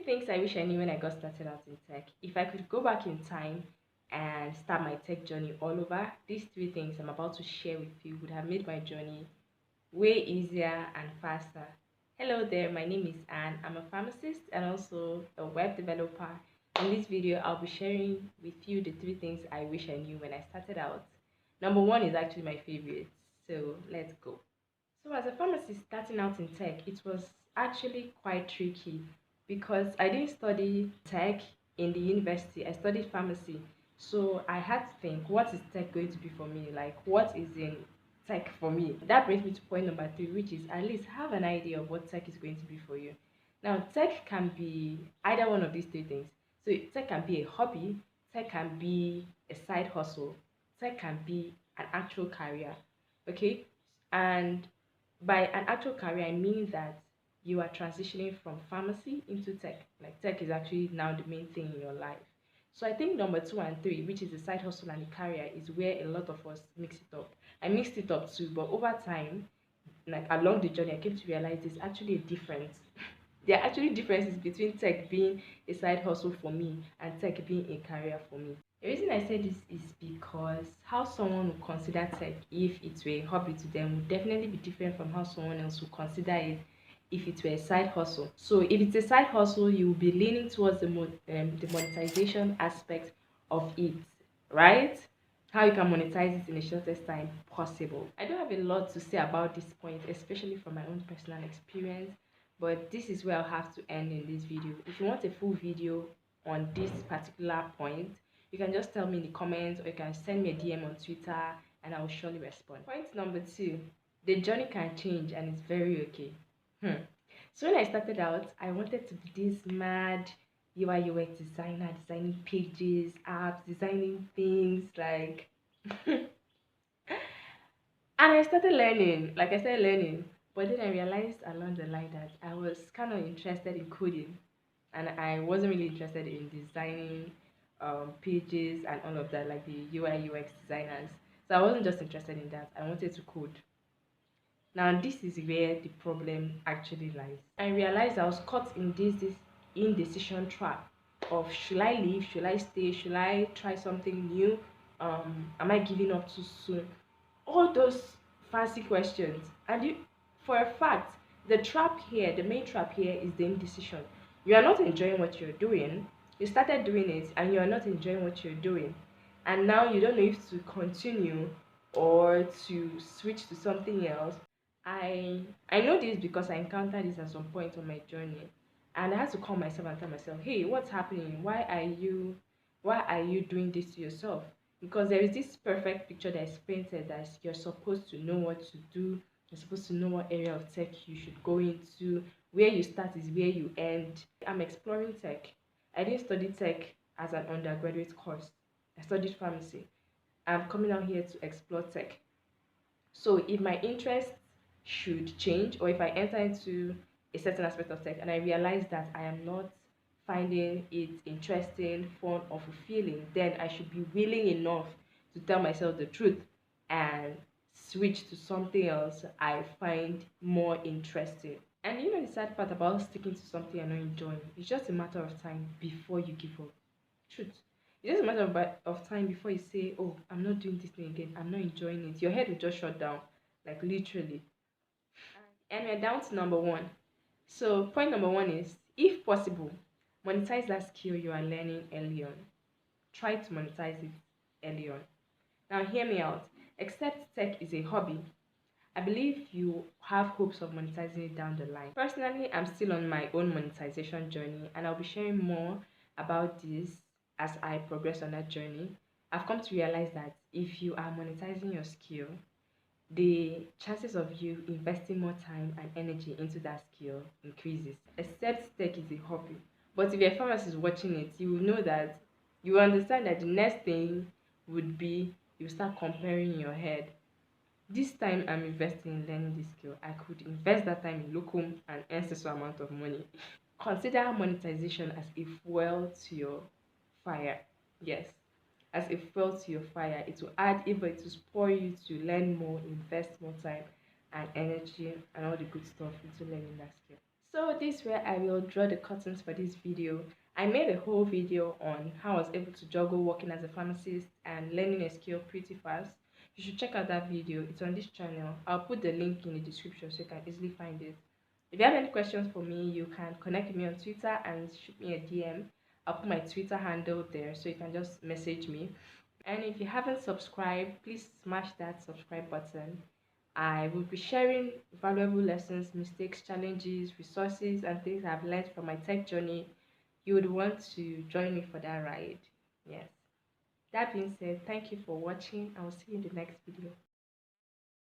things I wish I knew when I got started out in tech. If I could go back in time and start my tech journey all over, these three things I'm about to share with you would have made my journey way easier and faster. Hello there, my name is Anne. I'm a pharmacist and also a web developer. In this video, I'll be sharing with you the three things I wish I knew when I started out. Number one is actually my favorite, so let's go. So, as a pharmacist starting out in tech, it was actually quite tricky because I didn't study tech in the university. I studied pharmacy. So, I had to think, what is tech going to be for me? Like, what is in tech for me? That brings me to point number three, which is at least have an idea of what tech is going to be for you. Now, tech can be either one of these three things. So, tech can be a hobby, tech can be a side hustle, tech can be an actual career. Okay, and by an actual career, I mean that you are transitioning from pharmacy into tech. Like tech is actually now the main thing in your life. So I think number two and three, which is the side hustle and the career, is where a lot of us mix it up. I mixed it up too, but over time, like along the journey, I came to realize there's actually a difference. There are actually differences between tech being a side hustle for me and tech being a career for me. The reason I say this is because how someone would consider tech if it were a hobby to them would definitely be different from how someone else would consider it if it were a side hustle. So if it's a side hustle, you will be leaning towards the monetization aspect of it, right? How you can monetize it in the shortest time possible. I don't have a lot to say about this point, especially from my own personal experience, but this is where I'll have to end in this video. If you want a full video on this particular point, you can just tell me in the comments or you can send me a DM on Twitter and I will surely respond. Point number two, the journey can change and it's very okay. So when I started out, I wanted to be this mad UI UX designer, designing pages, apps, designing things like and I started learning, but then I realized along the line that I was kind of interested in coding and I wasn't really interested in designing pages and all of that, like the UI UX designers. So I wasn't just interested in that, I wanted to code. Now, this is where the problem actually lies. I realized I was caught in this indecision trap of should I leave, should I stay, should I try something new, am I giving up too soon? All those fancy questions. And for a fact, the main trap here is the indecision. You are not enjoying what you're doing. You started doing it and you are not enjoying what you're doing. And now you don't know if to continue or to switch to something else. I know this because I encountered this at some point on my journey. And I had to call myself and tell myself, hey, what's happening? Why are you doing this to yourself? Because there is this perfect picture that is painted that you're supposed to know what to do, you're supposed to know what area of tech you should go into, where you start is where you end. I'm exploring tech. I didn't study tech as an undergraduate course, I studied pharmacy. I'm coming out here to explore tech. So if my interest should change or if I enter into a certain aspect of tech and I realize that I am not finding it interesting, fun, or fulfilling, then I should be willing enough to tell myself the truth and switch to something else I find more interesting. And you know the sad part about sticking to something you're not enjoying, it's just a matter of time before you give up. Truth. It's just a matter of time before you say, oh, I'm not doing this thing again, I'm not enjoying it. Your head will just shut down, like literally. And we're down to number one. So, point number one is if possible, monetize that skill you are learning early on. Try to monetize it early on. Now, hear me out. Except tech is a hobby, I believe you have hopes of monetizing it down the line. Personally, I'm still on my own monetization journey and I'll be sharing more about this as I progress on that journey. I've come to realize that if you are monetizing your skill, the chances of you investing more time and energy into that skill increases. Except tech is a hobby. But if your pharmacist is watching it, you will know that you will understand that the next thing would be you start comparing in your head. This time I'm investing in learning this skill. I could invest that time in locum and earn such amount of money. Consider monetization as a fuel to your fire. Yes, as a fuel to your fire. It will add even to spur you to learn more, invest more time and energy and all the good stuff into learning that skill. So this where I will draw the curtains for this video. I made a whole video on how I was able to juggle working as a pharmacist and learning a skill pretty fast. You should check out that video. It's on this channel. I'll put the link in the description so you can easily find it. If you have any questions for me, you can connect with me on Twitter and shoot me a DM. I'll put my Twitter handle there so you can just message me. And if you haven't subscribed, please smash that subscribe button. I will be sharing valuable lessons, mistakes, challenges, resources, and things I've learned from my tech journey. You would want to join me for that ride. Yes. That being said, thank you for watching. I will see you in the next video.